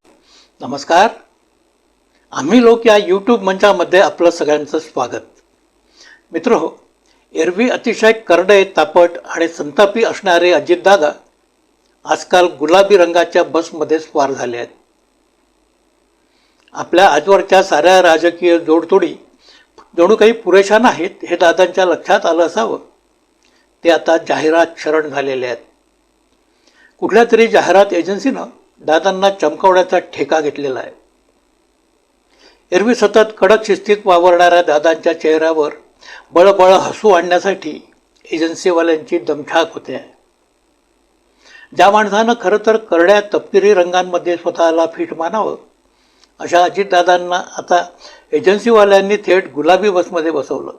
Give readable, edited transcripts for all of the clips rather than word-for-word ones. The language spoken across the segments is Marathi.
नमस्कार. आम्ही लोक या यूट्यूब मंचामध्ये आपलं सगळ्यांचं स्वागत. मित्रहो, एरवी अतिशय करडे, तापट आणि संतापी असणारे अजितदादा आजकाल गुलाबी रंगाच्या बसमध्ये स्वार झाले आहेत. आपल्या आजवरच्या साऱ्या राजकीय जोडतोडी जणू काही पुरेशा नाहीत हे दादांच्या लक्षात आलं असावं. ते आता जाहिरात शरण झालेले आहेत. कुठल्या तरी जाहिरात एजन्सीनं दादांना चमकवण्याचा ठेका घेतलेला आहे. एरवी सतत कडक शिस्तीत वावरणाऱ्या दादांच्या चेहऱ्यावर बळबळ हसू आणण्यासाठी एजन्सीवाल्यांची दमछाक होते. ज्या माणसानं खरं तर करड्या तपकिरी रंगांमध्ये स्वतःला फिट मानावं अशा अजितदादांना आता एजन्सीवाल्यांनी थेट गुलाबी बसमध्ये बसवलं,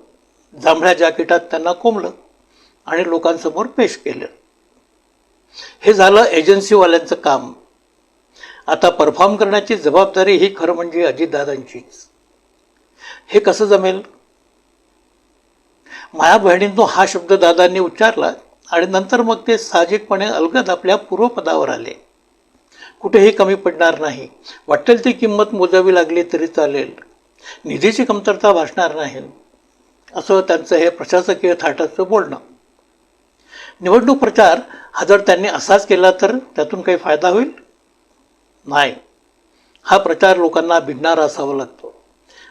जांभळ्या जॅकेटात त्यांना कोंबलं आणि लोकांसमोर पेश केलं. हे झालं एजन्सीवाल्यांचं काम. आता परफॉर्म करण्याची जबाबदारी ही खरं म्हणजे अजितदादांचीच. हे कसं जमेल? माया बहिणींनो हा शब्द दादांनी उच्चारला आणि नंतर मग ते साहजिकपणे अलगद आपल्या पूर्वपदावर आले. कुठेही कमी पडणार नाही, वाटेल ती किंमत मोजावी लागली तरी चालेल, निधीची कमतरता भासणार नाही, असं त्यांचं हे प्रशासकीय थाटाचं बोलणं. निवडणूक प्रचार हा जर त्यांनी असाच केला तर त्यातून काही फायदा होईल? नाही. हा प्रचार लोकांना भिडणारा असावा लागतो.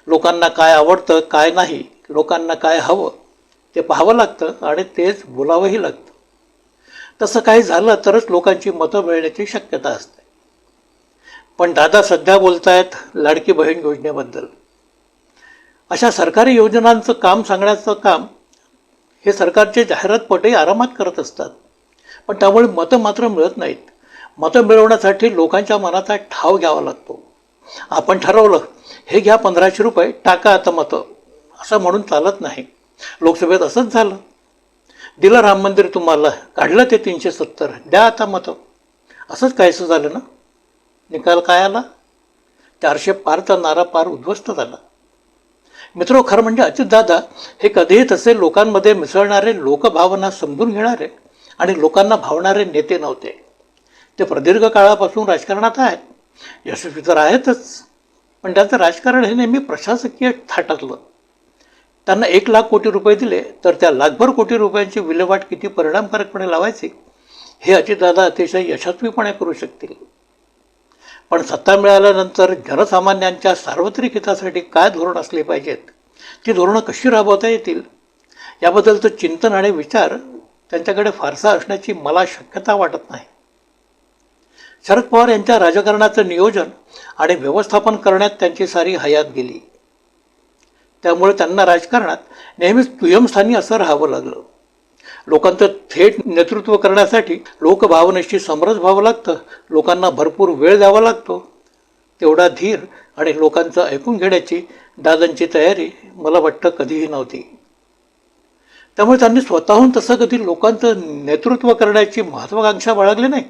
लोकांना काय आवडतं, काय नाही, लोकांना काय हवं ते पाहावं लागतं आणि तेच बोलावंही लागतं. तसं काही झालं तरच लोकांची मतं मिळण्याची शक्यता असते. पण दादा सध्या बोलतायत लाडकी बहीण योजनेबद्दल. अशा सरकारी योजनांचं काम सांगण्याचं काम हे सरकारचे जाहिरातपटही आरामात करत असतात. पण त्यामुळे मतं मात्र मिळत नाहीत. मतं मिळवण्यासाठी लोकांच्या मनाचा ठाव घ्यावा लागतो. आपण ठरवलं हे घ्या 1500 रुपये, टाका आता मतं, असं म्हणून चालत नाही. लोकसभेत असंच झालं. दिलं राम मंदिर तुम्हाला, काढलं ते 370, द्या आता मतं, असंच काहीसं झालं ना. निकाल काय आला? 400 पारचा नारा पार उद्ध्वस्त झाला. मित्रो, खरं म्हणजे अजितदादा हे कधीही तसे लोकांमध्ये मिसळणारे, लोकभावना समजून घेणारे आणि लोकांना भावणारे नेते नव्हते. ते प्रदीर्घ काळापासून राजकारणात आहेत, यशस्वी तर आहेतच, पण त्यांचं राजकारण हे नेहमी प्रशासकीय थाटातलं. त्यांना 1,00,000 कोटी रुपये दिले तर त्या लाखभर कोटी रुपयांची विल्हेवाट किती परिणामकारकपणे लावायची हे अजितदादा अतिशय यशस्वीपणे करू शकतील. पण सत्ता मिळाल्यानंतर जनसामान्यांच्या सार्वत्रिक हितासाठी काय धोरण असले पाहिजेत, ती धोरणं कशी राबवता येतील याबद्दलचं चिंतन आणि विचार त्यांच्याकडे फारसा असण्याची मला शक्यता वाटत नाही. शरद पवार यांच्या राजकारणाचं नियोजन आणि व्यवस्थापन करण्यात त्यांची सारी हयात गेली. त्यामुळे त्यांना राजकारणात नेहमीच दुय्यमस्थानी असं राहावं लागलं. लोकांचं थेट नेतृत्व करण्यासाठी लोकभावनेशी समरस व्हावं लागतं, लोकांना भरपूर वेळ द्यावा लागतो. तेवढा धीर आणि लोकांचं ऐकून घेण्याची दादांची तयारी मला वाटतं कधीही नव्हती. त्यामुळे त्यांनी स्वतःहून तसं कधी लोकांचं नेतृत्व करण्याची महत्त्वाकांक्षा बाळगली नाही.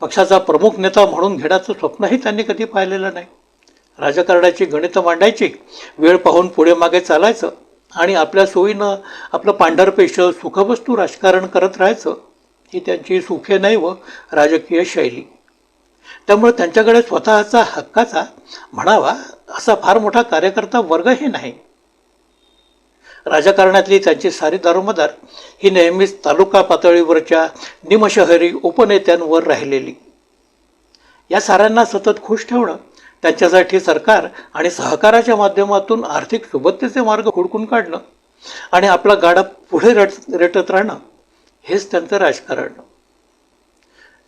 पक्षाचा प्रमुख नेता म्हणून घेण्याचं स्वप्नही त्यांनी कधी पाहिलेलं नाही. राजकारणाची गणितं मांडायची, वेळ पाहून पुढे मागे चालायचं आणि आपल्या सोयीनं आपलं पांढरपेशं सुखवस्तू राजकारण करत राहायचं, ही त्यांची सुखे नाही व राजकीय शैली. त्यामुळे त्यांच्याकडे स्वतःचा हक्काचा म्हणावा असा फार मोठा कार्यकर्ता वर्गही नाही. राजकारणातली त्यांची सारी दारोमदार ही नेहमीच तालुका पातळीवरच्या निमशहरी उपनेत्यांवर राहिलेली. या साऱ्यांना सतत खुश ठेवणं, त्यांच्यासाठी सरकार आणि सहकाराच्या माध्यमातून आर्थिक सुबत्तेचे मार्ग हुडकून काढणं आणि आपला गाडा पुढे रेटत राहणं, हेच त्यांचं राजकारण.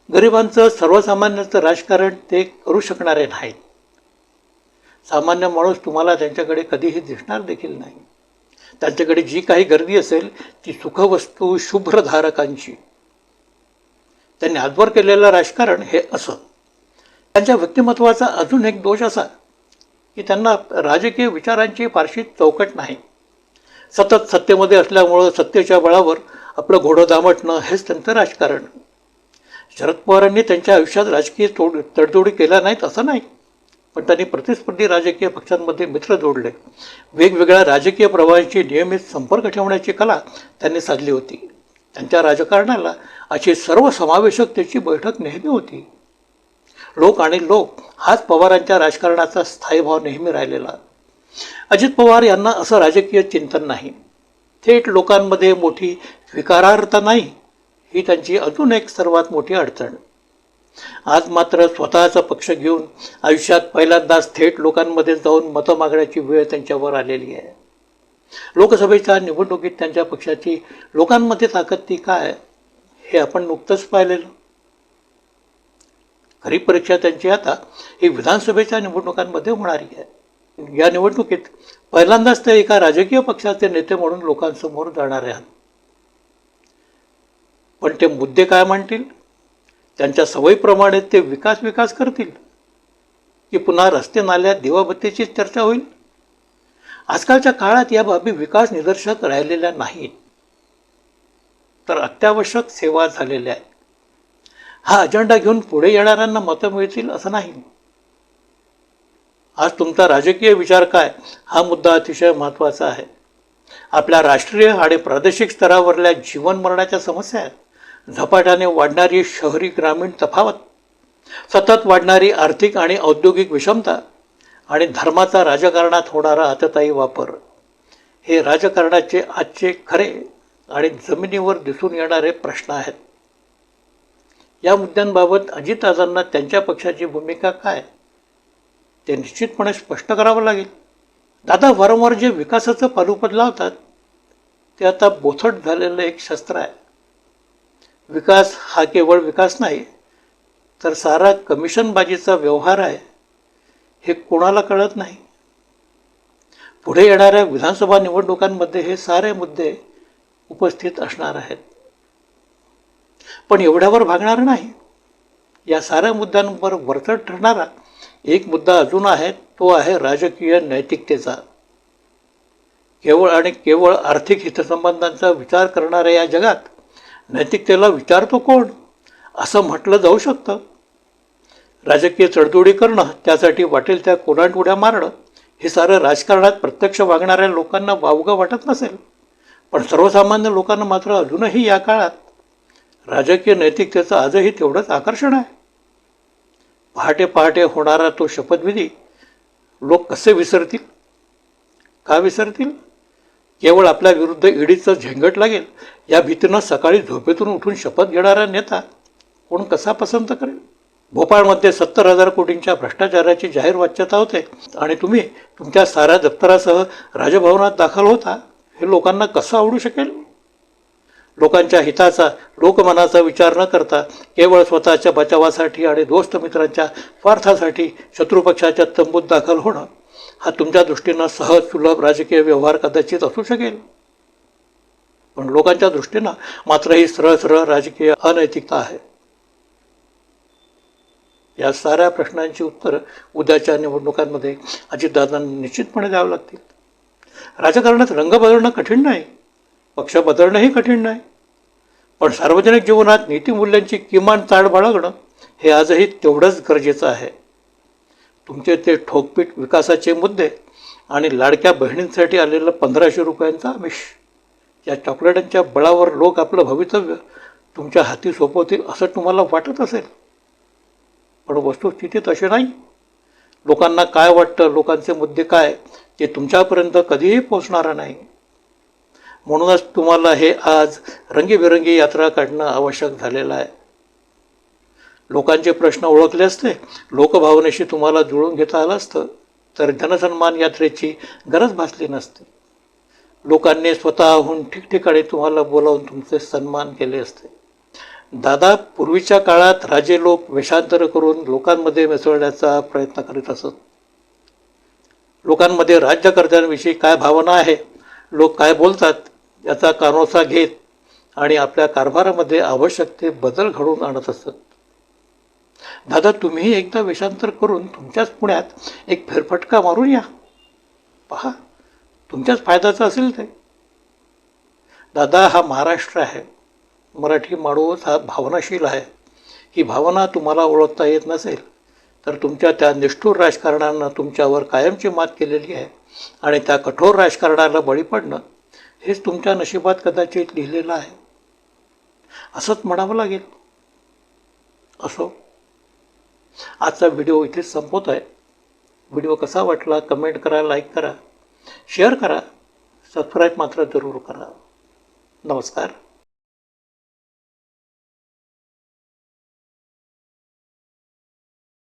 गरिबांचं, सर्वसामान्यांचं राजकारण ते करू शकणारे नाहीत. सामान्य माणूस तुम्हाला त्यांच्याकडे कधीही दिसणार देखील नाही. त्यांच्याकडे जी काही गर्दी असेल ती सुखवस्तू शुभ्रधारकांची. त्यांनी आजवर केलेलं राजकारण हे असं. त्यांच्या व्यक्तिमत्वाचा अजून एक दोष असा की त्यांना राजकीय विचारांची फारशी चौकट नाही. सतत सत्तेमध्ये असल्यामुळं सत्तेच्या बळावर आपलं घोडं दामटणं हेच त्यांचं राजकारण. शरद पवारांनी त्यांच्या आयुष्यात राजकीय तडजोडी केल्या नाहीत असं नाही, पण त्यांनी प्रतिस्पर्धी राजकीय पक्षांमध्ये मित्र जोडले. वेगवेगळ्या राजकीय प्रवाहांशी नियमित संपर्क ठेवण्याची कला त्यांनी साधली होती. त्यांच्या राजकारणाला अशी सर्वसमावेशकतेची बैठक नेहमी होती. लोक आणि लोक हाच पवारांच्या राजकारणाचा स्थायी भाव नेहमी राहिलेला. अजित पवार यांना असं राजकीय चिंतन नाही. थेट लोकांमध्ये मोठी स्वीकारार्हता नाही, ही त्यांची अजून एक सर्वात मोठी अडचण. आज मात्र स्वतःचा पक्ष घेऊन आयुष्यात पहिल्यांदाच थेट लोकांमध्ये जाऊन मतं मागण्याची वेळ त्यांच्यावर आलेली आहे. लोकसभेच्या निवडणुकीत त्यांच्या पक्षाची लोकांमध्ये ताकद ती काय हे आपण नुकतंच पाहिलेलं. खरी परीक्षा त्यांची आता ही विधानसभेच्या निवडणुकांमध्ये होणारी आहे. या निवडणुकीत पहिल्यांदाच ते एका राजकीय पक्षाचे नेते म्हणून लोकांसमोर जाणार आहेत. पण ते मुद्दे काय मांडतील? त्यांच्या सवयीप्रमाणे ते विकास करतील की पुन्हा रस्ते नाल्यात दिवाबत्तीचीच चर्चा होईल? आजकालच्या काळात या बाबी विकास निदर्शक राहिलेल्या नाहीत, तर अत्यावश्यक सेवा झालेल्या आहेत. हा अजेंडा घेऊन पुढे येणाऱ्यांना मतं मिळतील असं नाही. आज तुमचा राजकीय विचार काय हा मुद्दा अतिशय महत्त्वाचा आहे. आपल्या राष्ट्रीय आणि प्रादेशिक स्तरावरल्या जीवन मरणाच्या समस्या आहेत. झपाट्याने वाढणारी शहरी ग्रामीण तफावत, सतत वाढणारी आर्थिक आणि औद्योगिक विषमता आणि धर्माचा राजकारणात होणारा अततायी वापर हे राजकारणाचे आजचे खरे आणि जमिनीवर दिसून येणारे प्रश्न आहेत. या मुद्द्यांबाबत अजितदादांना त्यांच्या पक्षाची भूमिका काय ते निश्चितपणे स्पष्ट करावं लागेल. दादा वारंवार जे विकासाचं पालुपद लावतात ते आता बोथट झालेलं एक शस्त्र आहे. विकास हा केवळ विकास नाही, तर सारा कमिशनबाजीचा व्यवहार आहे हे कोणाला कळत नाही. पुढे येणाऱ्या विधानसभा निवडणुकांमध्ये हे सारे मुद्दे उपस्थित असणार आहेत. पण एवढ्यावर भागणार नाही. या साऱ्या मुद्द्यांवर वरचढ ठरणारा एक मुद्दा अजून आहे, तो आहे राजकीय नैतिकतेचा. केवळ आणि केवळ आर्थिक हितसंबंधांचा विचार करणाऱ्या या जगात नैतिकतेला विचारतो कोण असं म्हटलं जाऊ शकतं. राजकीय तडजोडी करणं, त्यासाठी वाटेल त्या कोलांटउड्या मारणं हे सारं राजकारणात प्रत्यक्ष वागणाऱ्या लोकांना वावगं वाटत नसेल, पण सर्वसामान्य लोकांना मात्र अजूनही या काळात राजकीय नैतिकतेचं आजही तेवढंच आकर्षण आहे. पहाटे पहाटे होणारा तो शपथविधी लोक कसे विसरतील? का विसरतील? केवळ आपल्या विरुद्ध ईडीचं झेंगट लागेल या भीतीनं सकाळी झोपेतून उठून शपथ घेणारा नेता कोण कसा पसंत करेल? भोपाळमध्ये 70,000 कोटींच्या भ्रष्टाचाराची जाहीर वाच्यता होते आणि तुम्ही तुमच्या साऱ्या दप्तरासह राजभवनात दाखल होता, हे लोकांना कसं आवडू शकेल? लोकांच्या हिताचा, लोकमनाचा विचार न करता केवळ स्वतःच्या बचावासाठी आणि दोस्त मित्रांच्या स्वार्थासाठी शत्रुपक्षाच्या तंबूत दाखल होणं हा तुमच्या दृष्टीनं सहज सुलभ राजकीय व्यवहार कदाचित असू शकेल, पण लोकांच्या दृष्टीनं मात्र ही सरळ सरळ राजकीय अनैतिकता आहे. या साऱ्या प्रश्नांची उत्तरं उद्याच्या निवडणुकांमध्ये अजितदादांना निश्चितपणे द्यावं लागतील. राजकारणात रंग बदलणं कठीण नाही, पक्ष बदलणंही कठीण नाही, पण सार्वजनिक जीवनात नीतिमूल्यांची किमान चाड बाळगणं हे आजही तेवढंच गरजेचं आहे. तुमचे ते ठोकपीट विकासाचे मुद्दे आणि लाडक्या बहिणींसाठी आलेलं 1,500 रुपयांचा आमिष, या चॉकलेटांच्या बळावर लोक आपलं भवितव्य तुमच्या हाती सोपवतील असं तुम्हाला वाटत असेल, पण वस्तुस्थितीत असे नाही. लोकांना काय वाटतं, लोकांचे मुद्दे काय, ते तुमच्यापर्यंत कधीही पोचणार नाही. म्हणूनच तुम्हाला हे आज रंगीबेरंगी यात्रा काढणं आवश्यक झालेलं आहे. लोकांचे प्रश्न ओळखले असते, लोकभावनेशी तुम्हाला जुळून घेता आलं असतं, तर जनसन्मान यात्रेची गरज भासली नसते. लोकांनी स्वतःहून ठिकठिकाणी तुम्हाला बोलावून तुमचे सन्मान केले असते. दादा पूर्वीच्या काळात राजे लोक वेषांतर करून लोकांमध्ये मिसळण्याचा प्रयत्न करीत असत. लोकांमध्ये राज्यकर्त्यांविषयी काय भावना आहे, लोक काय बोलतात याचा कानोसा घेत आणि आपल्या कारभारामध्ये आवश्यक ते बदल घडवून आणत असत. दादा तुम्ही एकदा वेषांतर करून तुमच्याच पुण्यात एक फेरफटका मारून या, पहा तुमच्याच फायद्याचं असेल ते. दादा हा महाराष्ट्र आहे, मराठी माणूस हा भावनाशील आहे. ही भावना तुम्हाला ओळखता येत नसेल तर तुमच्या त्या निष्ठुर राजकारणानं तुमच्यावर कायमची मात केलेली आहे आणि त्या कठोर राजकारणाला बळी पडणं हेच तुमच्या नशिबात कदाचित लिहिलेलं आहे असंच म्हणावं लागेल. असो, आजचा व्हिडिओ इथेच संपवत आहे. व्हिडिओ कसा वाटला कमेंट करा, लाईक करा, शेअर करा, सबस्क्राईब मात्र जरूर करा. नमस्कार.